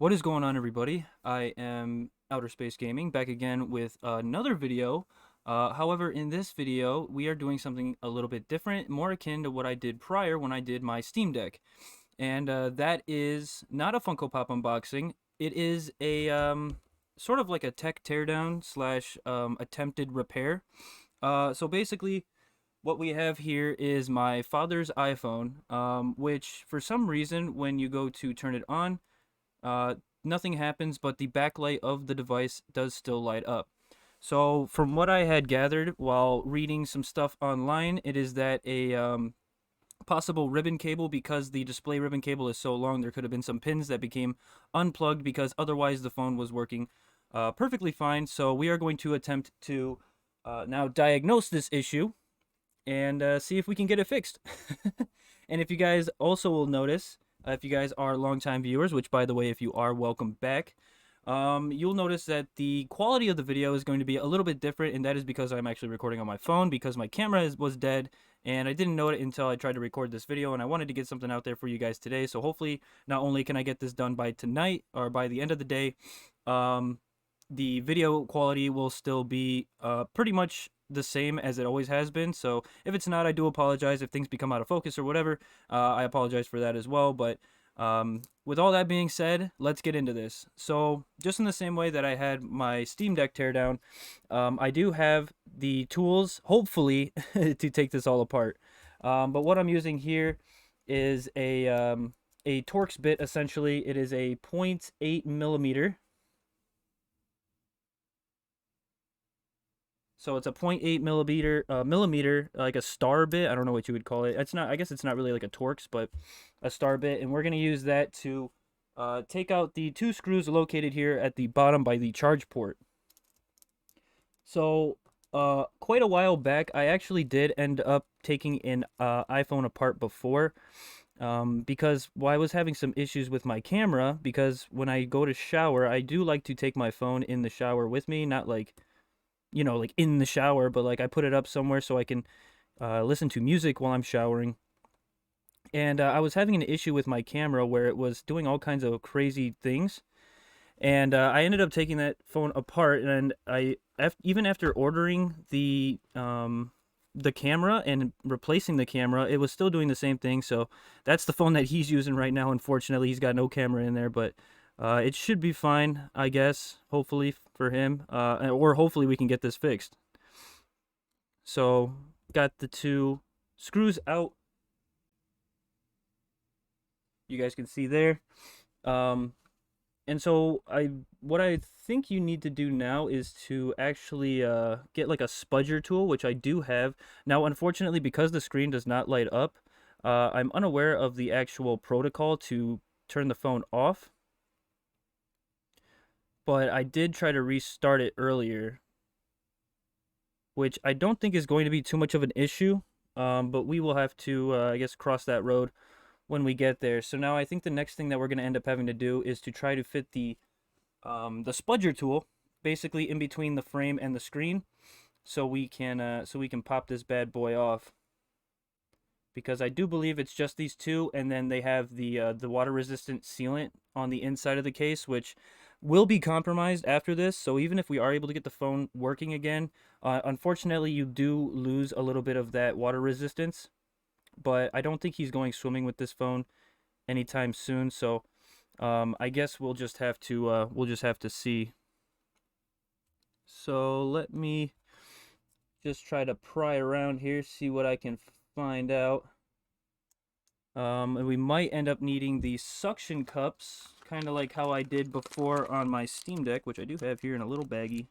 What is going on, everybody? I am Outer Space Gaming, back again with another video. However, in this video, we are doing something a little bit different, more akin to what I did prior when I did my Steam Deck. And that is not a Funko Pop unboxing. It is a sort of like a tech teardown slash attempted repair. So basically, what we have here is my father's iPhone, which for some reason, when you go to turn it on, uh, nothing happens, but the backlight of the device does still light up. So, from what I had gathered while reading some stuff online, it is that a possible ribbon cable, because the display ribbon cable is so long, there could have been some pins that became unplugged because otherwise the phone was working perfectly fine. So, we are going to attempt to now diagnose this issue and see if we can get it fixed. And if you guys also will notice, if you guys are longtime viewers, which by the way, if you are, welcome back, you'll notice that the quality of the video is going to be a little bit different, and that is because I'm actually recording on my phone because my camera was dead, and I didn't know it until I tried to record this video, and I wanted to get something out there for you guys today. So hopefully, not only can I get this done by tonight or by the end of the day, um, the video quality will still be pretty much the same as it always has been. So if it's not, I do apologize. If things become out of focus or whatever, I apologize for that as well. But with all that being said, let's get into this. So just in the same way that I had my Steam Deck teardown, I do have the tools, hopefully, to take this all apart. But what I'm using here is a Torx bit. Essentially, it is a 0.8 millimeter. So it's a 0.8 millimeter, like a star bit. I don't know what you would call it. It's not. I guess it's not really like a Torx, but a star bit. And we're gonna use that to take out the two screws located here at the bottom by the charge port. So quite a while back, I actually did end up taking an iPhone apart before. Because I was having some issues with my camera, because when I go to shower, I do like to take my phone in the shower with me, not like, like in the shower, but like I put it up somewhere so I can listen to music while I'm showering. And I was having an issue with my camera where it was doing all kinds of crazy things. And I ended up taking that phone apart, and even after ordering the camera and replacing the camera, it was still doing the same thing. So that's the phone that he's using right now. Unfortunately, he's got no camera in there, but it should be fine, I guess, hopefully for him, or hopefully we can get this fixed. So, got the two screws out. You guys can see there. And so what I think you need to do now is to actually get like a spudger tool, which I do have. Now, unfortunately, because the screen does not light up, I'm unaware of the actual protocol to turn the phone off. But I did try to restart it earlier, which I don't think is going to be too much of an issue. But we will have to, I guess, cross that road when we get there. So now I think the next thing that we're going to end up having to do is to try to fit the spudger tool basically in between the frame and the screen, so we can pop this bad boy off. Because I do believe it's just these two, and then they have the water resistant sealant on the inside of the case, which will be compromised after this. So even if we are able to get the phone working again, unfortunately you do lose a little bit of that water resistance. But I don't think he's going swimming with this phone anytime soon. So I guess we'll just have to see. So let me just try to pry around here, see what I can find out. And we might end up needing the suction cups, kind of like how I did before on my Steam Deck, which I do have here in a little baggie.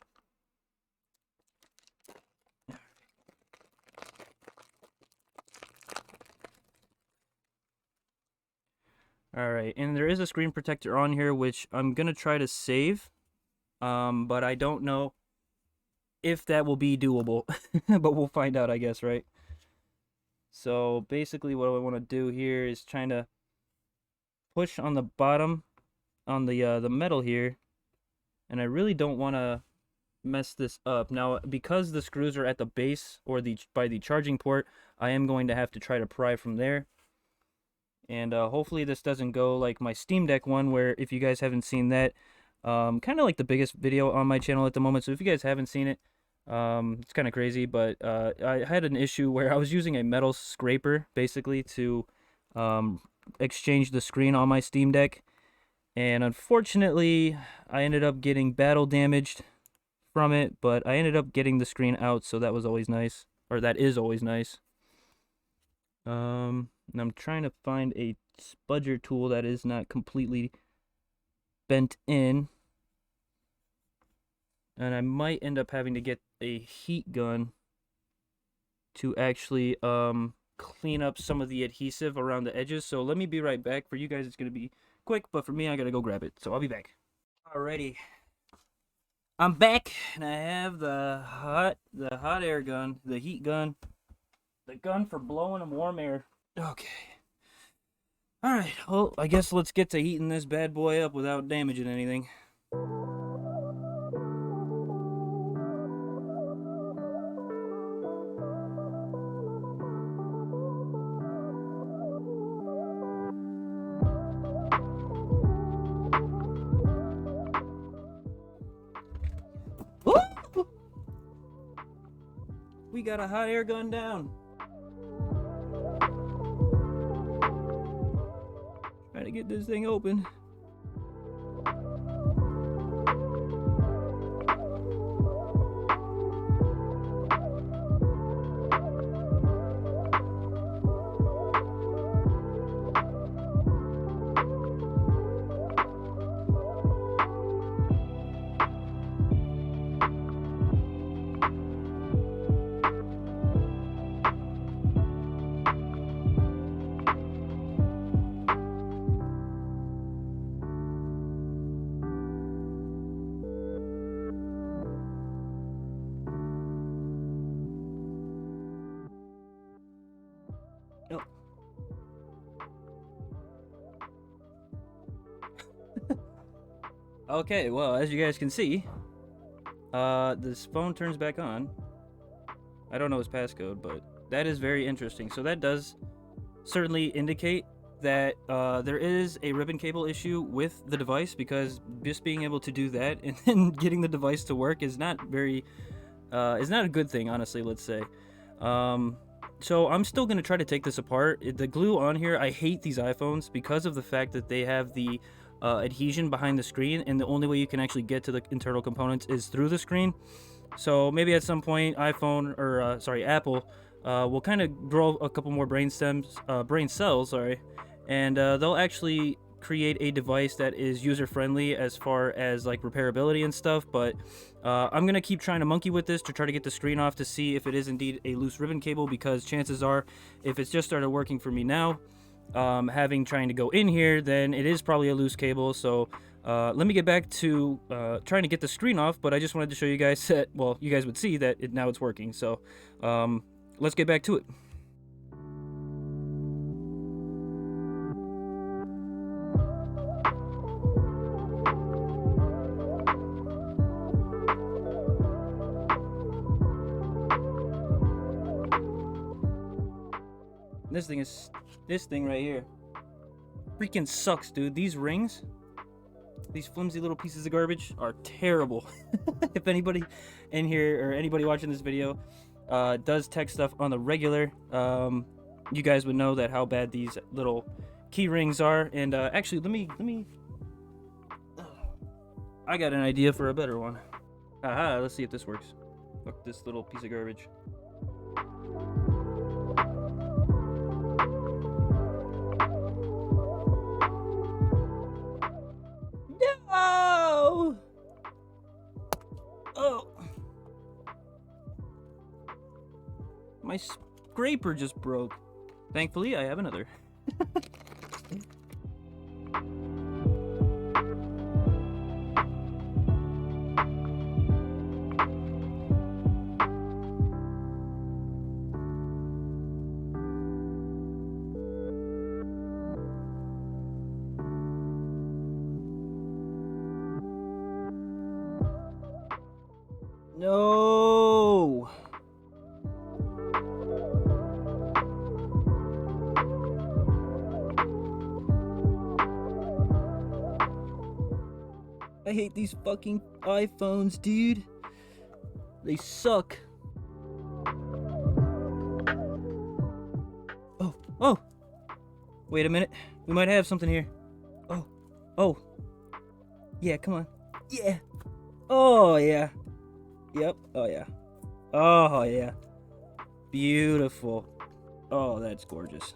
Alright, and there is a screen protector on here, which I'm going to try to save, but I don't know if that will be doable, but we'll find out, I guess, right? So basically what I want to do here is trying to push on the bottom on the metal here, and I really don't want to mess this up. Now, because the screws are at the base or by the charging port, I am going to have to try to pry from there. And hopefully this doesn't go like my Steam Deck one, where if you guys haven't seen that, kind of like the biggest video on my channel at the moment. So if you guys haven't seen it, it's kind of crazy, but I had an issue where I was using a metal scraper basically to exchange the screen on my Steam Deck. And unfortunately, I ended up getting battle damaged from it, but I ended up getting the screen out, so that was always nice. Or that is always nice. And I'm trying to find a spudger tool that is not completely bent in. And I might end up having to get a heat gun to actually clean up some of the adhesive around the edges. So let me be right back. For you guys, it's going to be quick, but for me, I gotta go grab it. So I'll be back. Alrighty. I'm back, and I have the hot air gun, the heat gun, the gun for blowing warm air. Okay. Alright, well, I guess let's get to heating this bad boy up without damaging anything. Woo! We got a hot air gun down. Try to get this thing open. Oh. Okay, well, as you guys can see, this phone turns back on. I don't know his passcode, but that is very interesting. So that does certainly indicate that there is a ribbon cable issue with the device, because just being able to do that and then getting the device to work is not very, is not a good thing, honestly, let's say. So I'm still going to try to take this apart. The glue on here, I hate these iPhones because of the fact that they have the adhesion behind the screen, and the only way you can actually get to the internal components is through the screen. So maybe at some point iPhone, or sorry, Apple, will kind of grow a couple more brain cells, and they'll actually create a device that is user-friendly as far as like repairability and stuff. But I'm gonna keep trying to monkey with this to try to get the screen off to see if it is indeed a loose ribbon cable, because chances are, if it's just started working for me now, trying to go in here, then it is probably a loose cable. So let me get back to trying to get the screen off, but I just wanted to show you guys that, well, you guys would see that now it's working. So let's get back to it. This thing right here freaking sucks, dude. These rings, these flimsy little pieces of garbage, are terrible. If anybody in here or anybody watching this video does tech stuff on the regular, you guys would know that how bad these little key rings are. And actually, let me I got an idea for a better one. Aha, let's see if this works. Fuck this little piece of garbage. No! Oh. My scraper just broke. Thankfully, I have another. No! I hate these fucking iPhones, dude. They suck. Oh, oh. Wait a minute. We might have something here. Oh, oh. Yeah, come on. Yeah. Oh, yeah. Yep. Oh, yeah. Oh, yeah. Beautiful. Oh, that's gorgeous.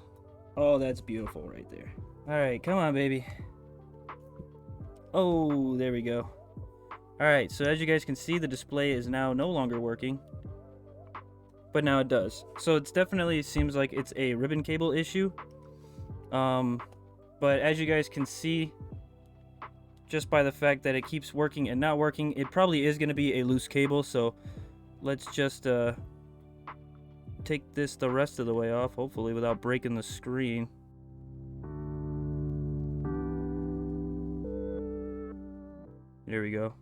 Oh, that's beautiful right there. All right, come on, baby. Oh, there we go. All right, so as you guys can see, the display is now no longer working. But now it does. So it's definitely seems like it's a ribbon cable issue. But as you guys can see, just by the fact that it keeps working and not working, it probably is going to be a loose cable. So let's just take this the rest of the way off, hopefully without breaking the screen. There we go.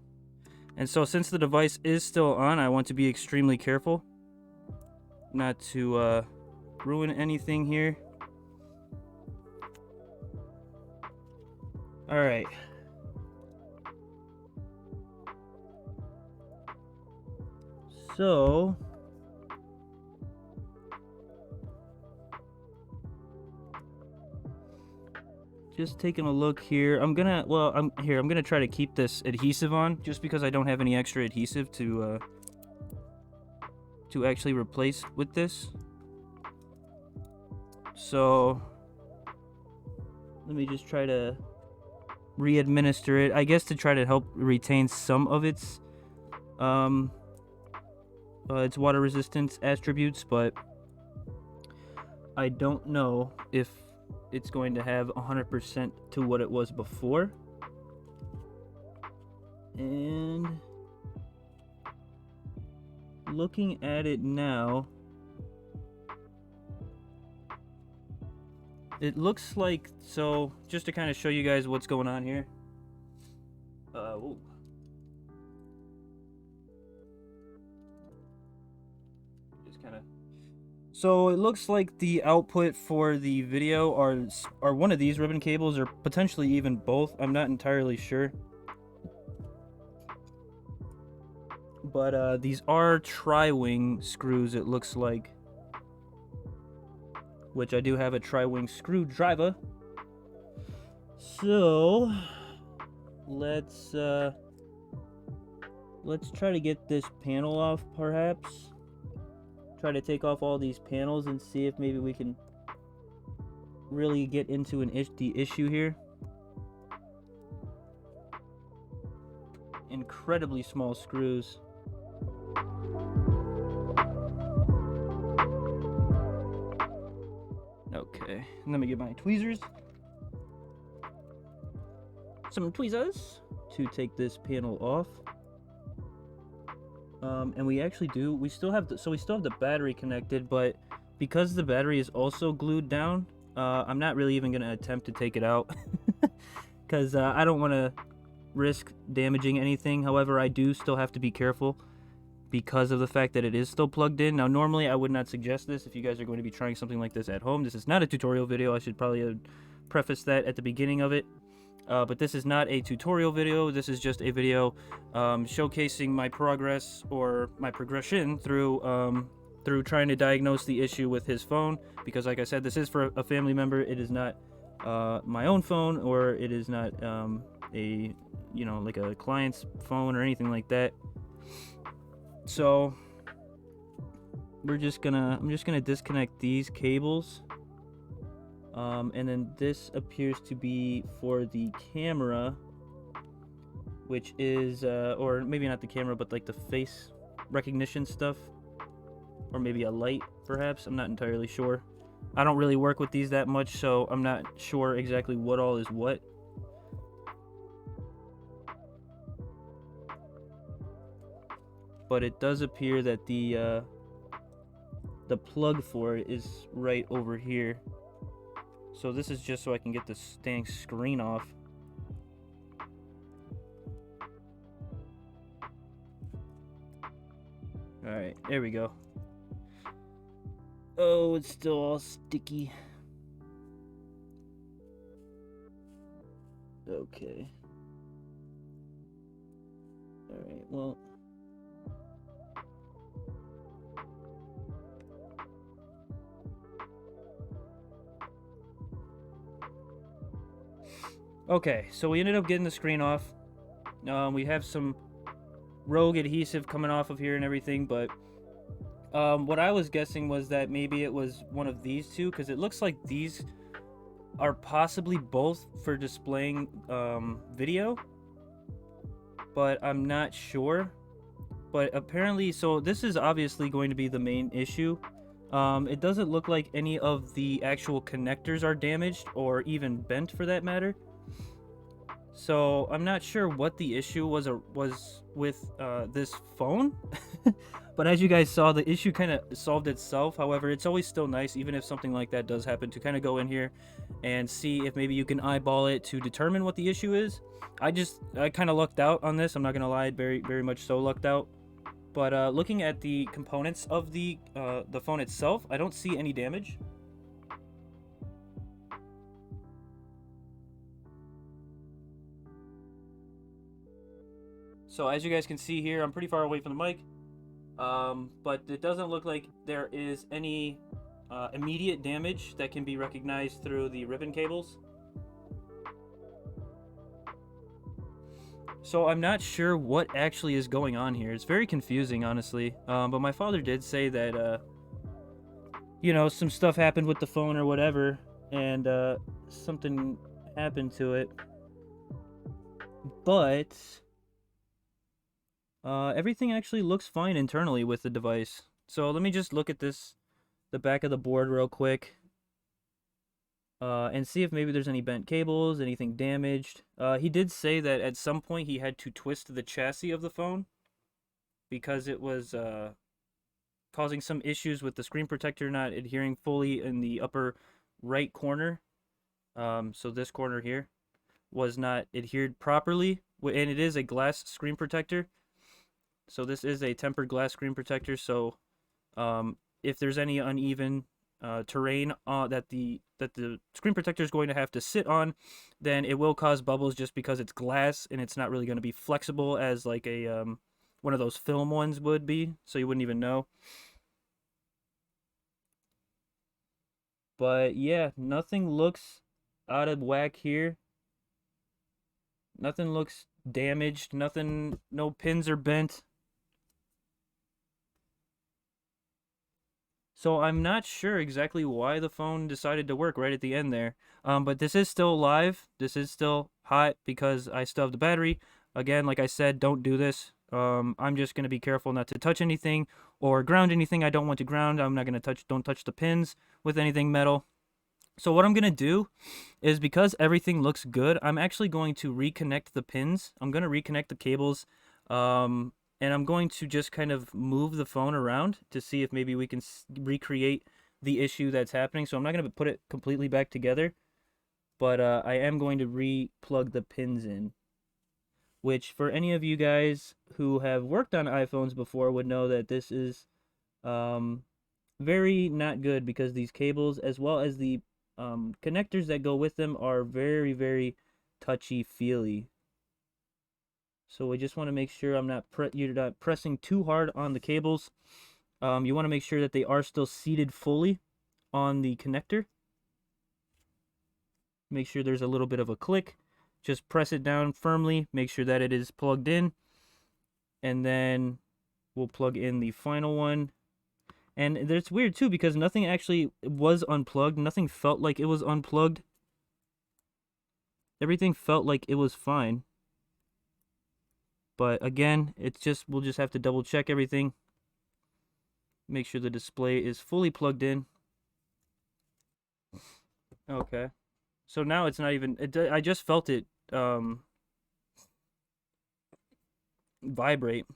And so since the device is still on, I want to be extremely careful not to ruin anything here. All right. So just taking a look here. I'm gonna try to keep this adhesive on just because I don't have any extra adhesive to actually replace with this. So let me just try to re-administer it, I guess, to try to help retain some of its water resistance attributes, but I don't know if it's going to have 100% to what it was before. And looking at it now, it looks like, so just to kind of show you guys what's going on here. Ooh. Just kind of. So it looks like the output for the video are one of these ribbon cables, or potentially even both. I'm not entirely sure. But these are tri-wing screws, it looks like. Which I do have a tri-wing screwdriver. So let's try to get this panel off, perhaps. Try to take off all these panels and see if maybe we can really get into the issue here. Incredibly small screws. Okay, let me get my tweezers. Some tweezers to take this panel off. And we actually do. We still have the battery connected, but because the battery is also glued down, I'm not really even gonna attempt to take it out because I don't want to risk damaging anything. However, I do still have to be careful because of the fact that it is still plugged in. Now, normally I would not suggest this if you guys are going to be trying something like this at home. This is not a tutorial video. I should probably preface that at the beginning of it. But this is not a tutorial video. This is just a video showcasing my progress or my progression through trying to diagnose the issue with his phone. Because, like I said, this is for a family member. It is not my own phone, or it is not like a client's phone or anything like that. So I'm just gonna disconnect these cables. And then this appears to be for the camera, which is, or maybe not the camera, but like the face recognition stuff, or maybe a light, perhaps. I'm not entirely sure. I don't really work with these that much, so I'm not sure exactly what all is what. But it does appear that the plug for it is right over here. So this is just so I can get this dang screen off. Alright, there we go. Oh, it's still all sticky. Okay. Alright, well. Okay, so we ended up getting the screen off. We have some rogue adhesive coming off of here and everything, but what I was guessing was that maybe it was one of these two, because it looks like these are possibly both for displaying video, but I'm not sure. But apparently, so this is obviously going to be the main issue. It doesn't look like any of the actual connectors are damaged or even bent for that matter. So I'm not sure what the issue was with this phone. But as you guys saw, the issue kind of solved itself. However, it's always still nice, even if something like that does happen, to kind of go in here and see if maybe you can eyeball it to determine what the issue is. I kind of lucked out on this. I'm not gonna lie, very much so lucked out. But looking at the components of the phone itself, I don't see any damage. So as you guys can see here, I'm pretty far away from the mic, but it doesn't look like there is any immediate damage that can be recognized through the ribbon cables. So I'm not sure what actually is going on here. It's very confusing, honestly. But my father did say that, you know, some stuff happened with the phone or whatever, and something happened to it. But everything actually looks fine internally with the device. So let me just look at the back of the board real quick, and see if maybe there's any bent cables, anything damaged. He did say that at some point he had to twist the chassis of the phone because it was causing some issues with the screen protector not adhering fully in the upper right corner. So this corner here was not adhered properly, and it is a glass screen protector. So this is a tempered glass screen protector, so if there's any uneven terrain that the screen protector is going to have to sit on, then it will cause bubbles just because it's glass and it's not really going to be flexible as like a one of those film ones would be, so you wouldn't even know. But yeah, nothing looks out of whack here. Nothing looks damaged, no pins are bent. So I'm not sure exactly why the phone decided to work right at the end there. But this is still live. This is still hot because I still have the battery. Again, like I said, don't do this. I'm just going to be careful not to touch anything or ground anything I don't want to ground. I'm not going to don't touch the pins with anything metal. So what I'm going to do is, because everything looks good, I'm actually going to reconnect the pins. I'm going to reconnect the cables. And I'm going to just kind of move the phone around to see if maybe we can recreate the issue that's happening. So I'm not going to put it completely back together, but I am going to re-plug the pins in, which for any of you guys who have worked on iPhones before would know that this is very not good, because these cables, as well as the connectors that go with them, are very touchy-feely. So we just want to make sure you're not pressing too hard on the cables. You want to make sure that they are still seated fully on the connector. Make sure there's a little bit of a click. Just press it down firmly. Make sure that it is plugged in. And then we'll plug in the final one. And it's weird too, because nothing actually was unplugged. Nothing felt like it was unplugged. Everything felt like it was fine. But again, we'll just have to double check everything. Make sure the display is fully plugged in. Okay. So now it's not even, I just felt it vibrate.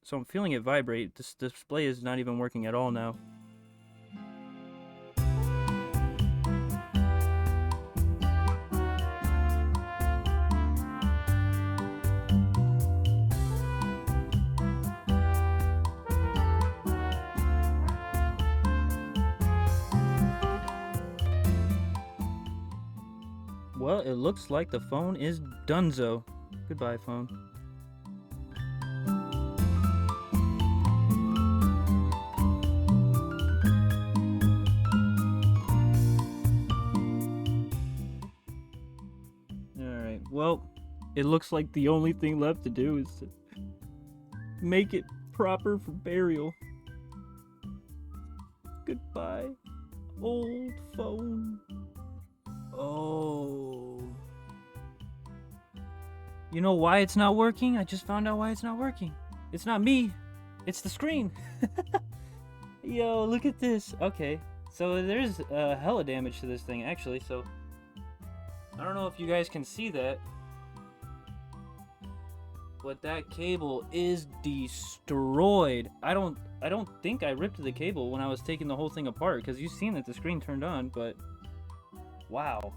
So I'm feeling it vibrate. This display is not even working at all now. Well, it looks like the phone is donezo. Goodbye, phone. Well, it looks like the only thing left to do is to make it proper for burial. Goodbye, old phone. Oh. You know why it's not working? I just found out why it's not working. It's not me. It's the screen. Yo, look at this. Okay. So there's hella damage to this thing, actually. So I don't know if you guys can see that. But that cable is destroyed. I don't think I ripped the cable when I was taking the whole thing apart, because you've seen that the screen turned on, but wow.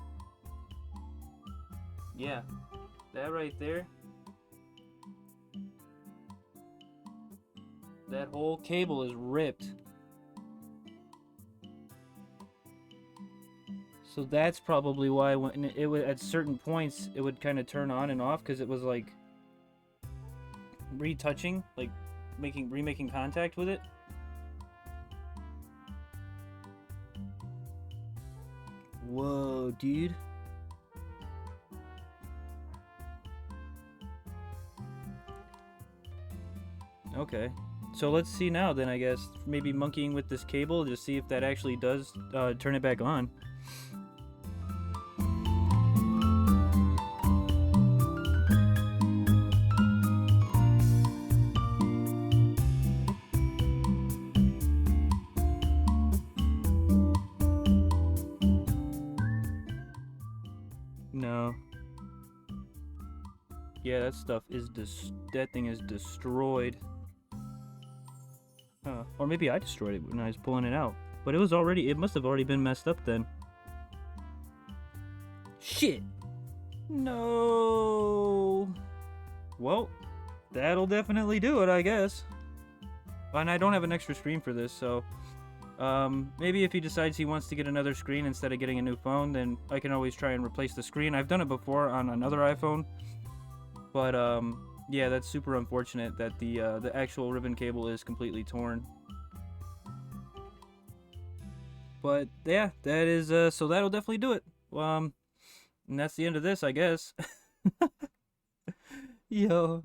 Yeah. That right there. That whole cable is ripped. So that's probably why when it would, at certain points, it would kind of turn on and off, because it was like retouching, like remaking contact with it. Whoa, dude. Okay. So let's see now then, I guess. Maybe monkeying with this cable to see if that actually does turn it back on. No. Yeah, that stuff is that thing is destroyed. Or maybe I destroyed it when I was pulling it out. But it must have already been messed up then. Shit! No! Well, that'll definitely do it, I guess. And I don't have an extra screen for this, so maybe if he decides he wants to get another screen instead of getting a new phone, then I can always try and replace the screen. I've done it before on another iPhone, but yeah, that's super unfortunate that the actual ribbon cable is completely torn. But yeah, that is so that'll definitely do it. And that's the end of this, I guess. Yo.